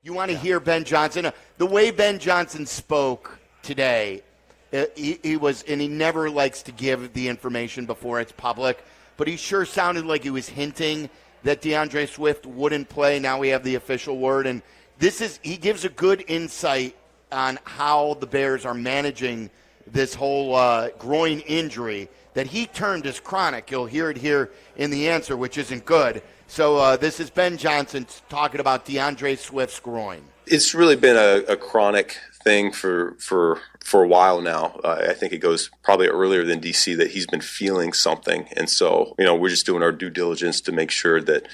You want to hear Ben Johnson? The way Ben Johnson spoke today, he was, and he never likes to give the information before it's public, but he sure sounded like he was hinting that DeAndre Swift wouldn't play. Now we have the official word, and he gives a good insight on how the Bears are managing this whole groin injury that he termed as chronic. You'll hear it here in the answer, which isn't good. So this is Ben Johnson talking about DeAndre Swift's groin. It's really been a chronic thing for a while now. I think it goes probably earlier than DC that he's been feeling something, and so we're just doing our due diligence to make sure that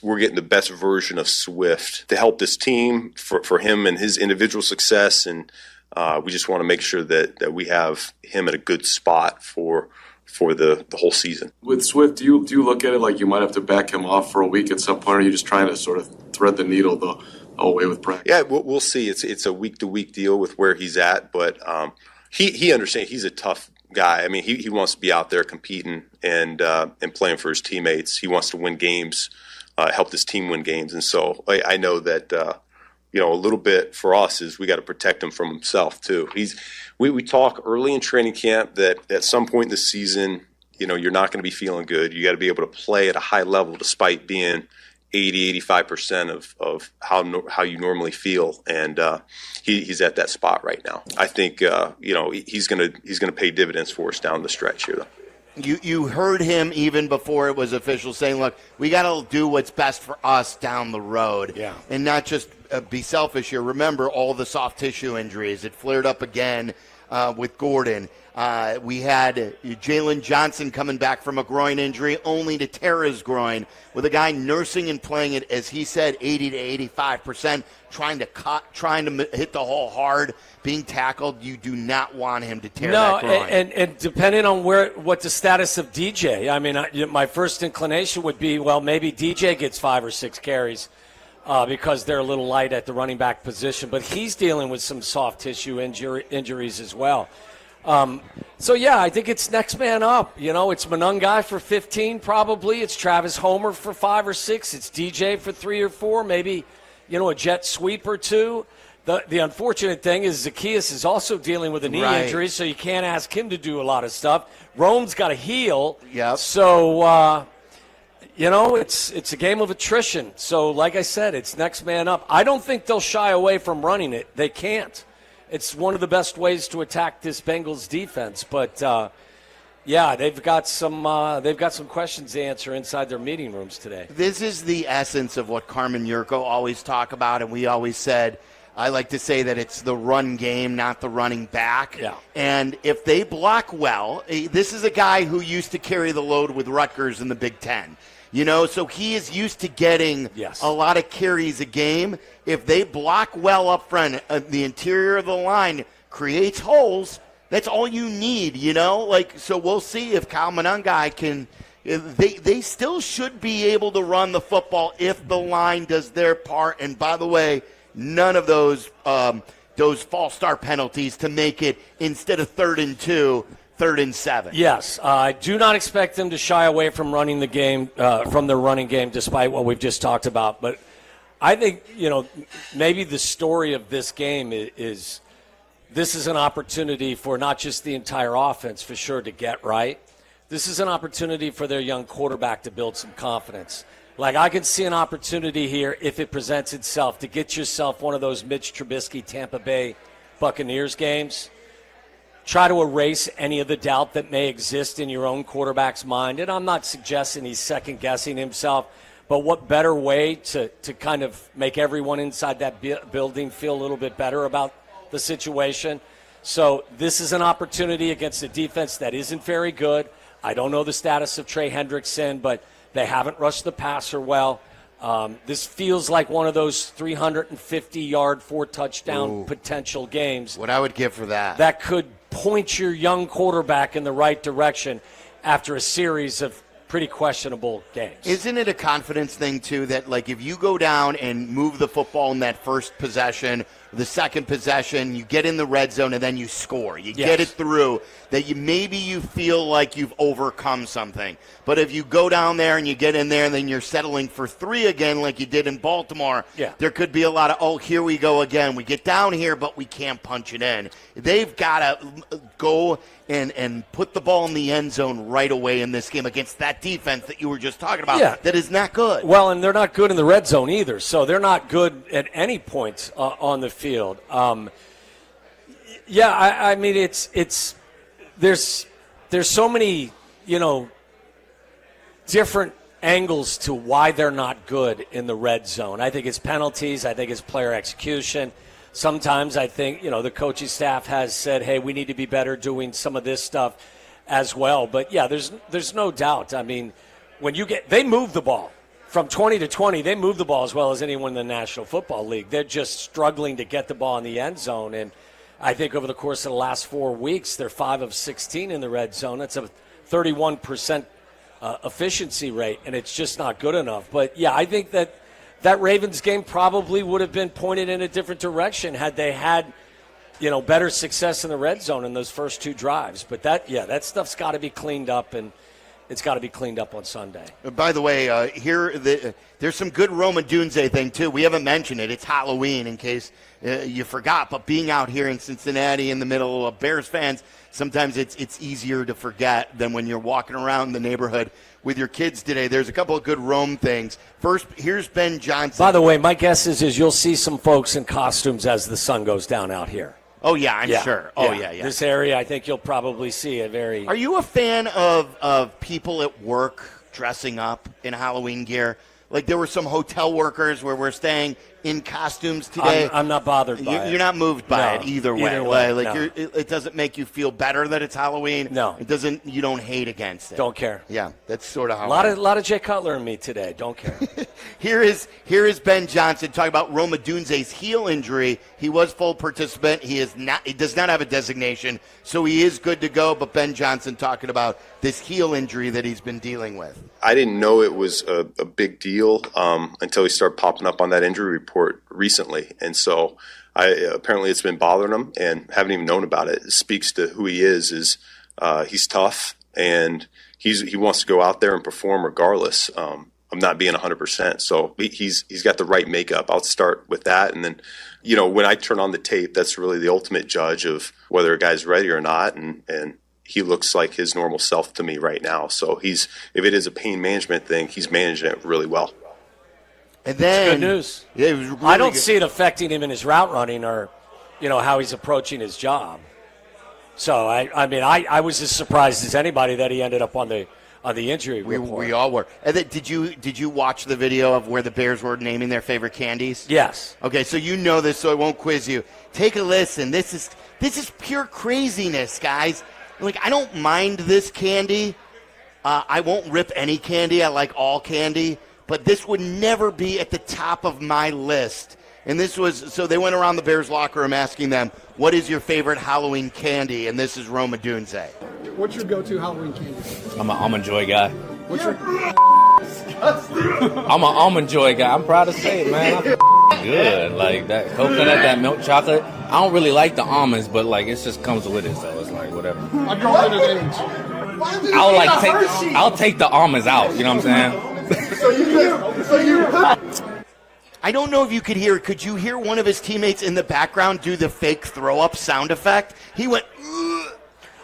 we're getting the best version of Swift to help this team for him and his individual success, and we just want to make sure that we have him at a good spot for the whole season. With Swift, do you look at it like you might have to back him off for a week at some point, or are you just trying to sort of thread the needle the whole way with practice? Yeah, we'll see. It's a week-to-week deal with where he's at, but he understands. He's a tough guy. I mean, he wants to be out there competing and playing for his teammates. He wants to win games, help his team win games, and so I know that a little bit for us is we got to protect him from himself too. We talk early in training camp that at some point in the season, you're not going to be feeling good. You got to be able to play at a high level despite being 80-85% of how you normally feel, and he's at that spot right now. I think he's gonna pay dividends for us down the stretch here, though. You heard him even before it was official saying, look, we got to do what's best for us down the road and not just be selfish here. Remember all the soft tissue injuries. It flared up again with Gordon. We had Jalen Johnson coming back from a groin injury only to tear his groin, with a guy nursing and playing it, as he said, 80-85%, trying to hit the hole hard, being tackled. You do not want him to tear that groin. And depending on what the status of DJ, I mean, my first inclination would be, well, maybe DJ gets 5 or 6 carries because they're a little light at the running back position, but he's dealing with some soft tissue injuries as well. I think it's next man up. It's Monungai for 15 probably. It's Travis Homer for 5 or 6. It's DJ for 3 or 4, maybe, a jet sweep or 2. The unfortunate thing is Zacchaeus is also dealing with a knee injury, so you can't ask him to do a lot of stuff. Rome's got to heal. Yep. So, it's a game of attrition. So, like I said, it's next man up. I don't think they'll shy away from running it. They can't. It's one of the best ways to attack this Bengals defense. But, they've got some questions to answer inside their meeting rooms today. This is the essence of what Carmen Yurko always talk about, and we always said, I like to say that it's the run game, not the running back. Yeah. And if they block well, this is a guy who used to carry the load with Rutgers in the Big Ten. So he is used to getting a lot of carries a game. If they block well up front, the interior of the line creates holes. That's all you need, So we'll see if Kyle Monungai can. They still should be able to run the football if the line does their part. And by the way, none of those false start penalties to make it, instead of 3rd and 2, 3rd and 7. Yes, I do not expect them to shy away from running the game, from their running game, despite what we've just talked about. But I think, maybe the story of this game is this is an opportunity for not just the entire offense, for sure, to get right. This is an opportunity for their young quarterback to build some confidence. Like, I can see an opportunity here, if it presents itself, to get yourself one of those Mitch Trubisky Tampa Bay Buccaneers games. Try to erase any of the doubt that may exist in your own quarterback's mind. And I'm not suggesting he's second-guessing himself, but what better way to kind of make everyone inside that building feel a little bit better about the situation. So this is an opportunity against a defense that isn't very good. I don't know the status of Trey Hendrickson, but they haven't rushed the passer well. This feels like one of those 350-yard, 4-touchdown potential games. What I would give for that. That could point your young quarterback in the right direction after a series of pretty questionable games. Isn't it a confidence thing, too, that, like, if you go down and move the football in that first possession, the second possession, you get in the red zone, and then you score. You get it through, that maybe you feel like you've overcome something. But if you go down there and you get in there and then you're settling for 3 again like you did in Baltimore, there could be a lot of, oh, here we go again. We get down here, but we can't punch it in. They've got to go and put the ball in the end zone right away in this game against that defense that you were just talking about that is not good. Well, and they're not good in the red zone either, so they're not good at any point on the field. I mean, it's there's so many, different angles to why they're not good in the red zone. I think it's penalties. I think it's player execution. Sometimes I think, the coaching staff has said, hey, we need to be better doing some of this stuff as well. But, there's no doubt. I mean, they move the ball. From 20 to 20, they move the ball as well as anyone in the National Football League. They're just struggling to get the ball in the end zone. And I think over the course of the last 4 weeks, they're 5 of 16 in the red zone. That's a 31% efficiency rate, and it's just not good enough. But, I think that Ravens game probably would have been pointed in a different direction had they had, better success in the red zone in those first 2 drives. But that stuff's got to be cleaned up, and it's got to be cleaned up on Sunday. By the way, there's some good Roma Dunze thing, too. We haven't mentioned it. It's Halloween, in case you forgot. But being out here in Cincinnati in the middle of Bears fans, sometimes it's easier to forget than when you're walking around the neighborhood with your kids today. There's a couple of good Rome things. First, here's Ben Johnson. By the way, my guess is you'll see some folks in costumes as the sun goes down out here. Oh, yeah, I'm sure. Oh, yeah. This area, I think you'll probably see a very... Are you a fan of people at work dressing up in Halloween gear? Like, there were some hotel workers where we're staying in costumes today. I'm not bothered by it. You're not moved by it either way. No. It doesn't make you feel better that it's Halloween. No. It doesn't. You don't hate against it. Don't care. Yeah, that's sort of how. A lot of Jay Cutler in me today. Don't care. Here is Ben Johnson talking about Roma Dunze's heel injury. He was full participant. He does not have a designation, so he is good to go. But Ben Johnson talking about this heel injury that he's been dealing with. I didn't know it was a big deal until he started popping up on that injury report recently. And so apparently it's been bothering him and haven't even known about it. It speaks to who he is he's tough and he wants to go out there and perform regardless of not being 100%. So he's got the right makeup. I'll start with that. And then, when I turn on the tape, that's really the ultimate judge of whether a guy's ready or not. And he looks like his normal self to me right now. So if it is a pain management thing, he's managing it really well. And then, good news. Yeah, it was really I don't good. see it affecting him in his route running or, how he's approaching his job. So I was as surprised as anybody that he ended up on the injury report. We all were. And then, did you watch the video of where the Bears were naming their favorite candies? Yes. Okay, so you know this, so I won't quiz you. Take a listen. This is pure craziness, guys. Like, I don't mind this candy. I won't rip any candy. I like all candy. But this would never be at the top of my list. And this was, so they went around the Bears locker room asking them, what is your favorite Halloween candy? And this is Roma Dunze. What's your go-to Halloween candy? I'm an Almond Joy guy. What's your... I'm an Almond Joy guy. I'm proud to say it, man. I'm good. Like that coconut, that milk chocolate. I don't really like the almonds, but like it just comes with it, so it's like whatever. I'd go under the age. I'll take the almonds out. You know what I'm saying? I don't know if you could hear. Could you hear one of his teammates in the background do the fake throw-up sound effect? He went, ugh.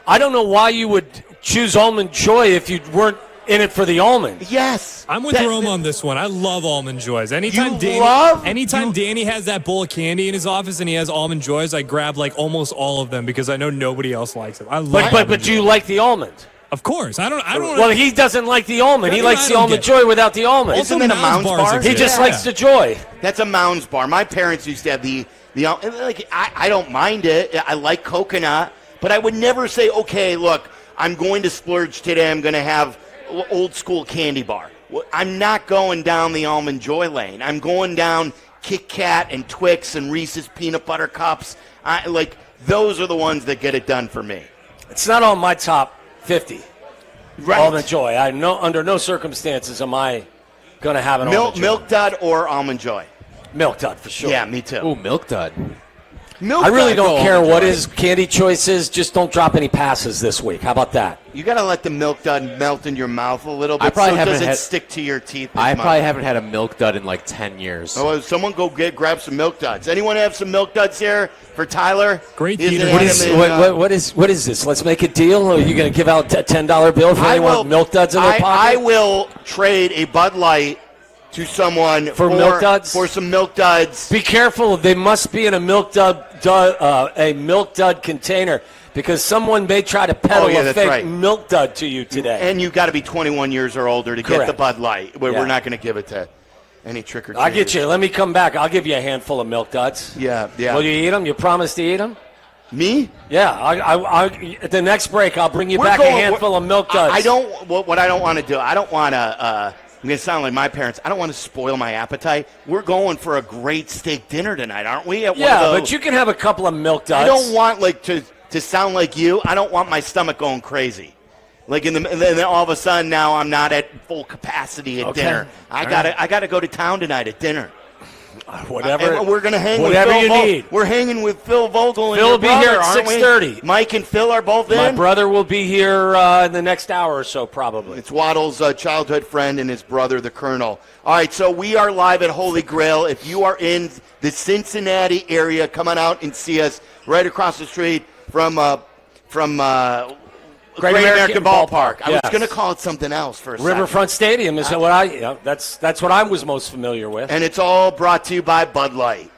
I don't know why you would choose Almond Joy if you weren't in it for the almonds. Yes. I'm with Rome on this one. I love Almond Joys. Anytime Danny has that bowl of candy in his office and he has Almond Joys, I grab like almost all of them because I know nobody else likes them. I love But do you like the almond? Of course. I don't. Well, he doesn't like the almond. He likes the Almond Joy without the almond. Isn't that a Mounds bar? He just likes the Joy. That's a Mounds bar. My parents used to have the like. I don't mind it. I like coconut, but I would never say, okay, look, I'm going to splurge today. I'm going to have old school candy bar. I'm not going down the Almond Joy lane. I'm going down Kit Kat and Twix and Reese's peanut butter cups. Those are the ones that get it done for me. It's not on my top 50. Right. Almond Joy. Under no circumstances am I going to have an Almond Joy. Milk Dud or Almond Joy? Milk Dud for sure. Yeah, me too. Ooh, Milk Dud. Milk I really Dud. don't care what his candy choice is. Just don't drop any passes this week. How about that? You got to let the Milk Dud melt in your mouth a little I bit probably so it haven't doesn't had- stick to your teeth. I probably haven't had a Milk Dud in like 10 years. Oh, someone go grab some Milk Duds. Anyone have some Milk Duds here for Tyler? Great He's theater. an What anime, what is this? Let's make a deal. Are you going to give out a $10 bill for anyone with Milk Duds in their pocket? I will trade a Bud Light to someone For Milk Duds? For some Milk Duds. Be careful. They must be in a Milk Dud container because someone may try to peddle a fake Milk Dud to you today. And you got to be 21 years or older to get Correct. the Bud Light. We're Yeah. not going to give it to any trick or treaters. I'll get you. Let me come back. I'll give you a handful of Milk Duds. Yeah. Will you eat them? You promise to eat them? Me? Yeah. At the next break, I'll bring you We're back going- a handful of Milk Duds. I don't. What I don't want to do. I don't want to. I'm going to sound like my parents. I don't want to spoil my appetite. We're going for a great steak dinner tonight, aren't we? At one of those? But you can have a couple of Milk Duds. I don't want to sound like you. I don't want my stomach going crazy. Like and then all of a sudden now I'm not at full capacity at dinner. I gotta go to town tonight at dinner. Whatever. And we're gonna hang whatever with Phil you need. We're hanging with Phil Vogel and Phil your will be brother, here at aren't we? 6:30. Mike and Phil are both in. My brother will be here in the next hour or so, probably. It's Waddle's childhood friend and his brother, the Colonel. All right, so we are live at Holy Grail. If you are in the Cincinnati area, come on out and see us right across the street from Great American Ballpark. I was Yes. going to call it something else for a second. Riverfront Stadium is what that's what I was most familiar with. And it's all brought to you by Bud Light.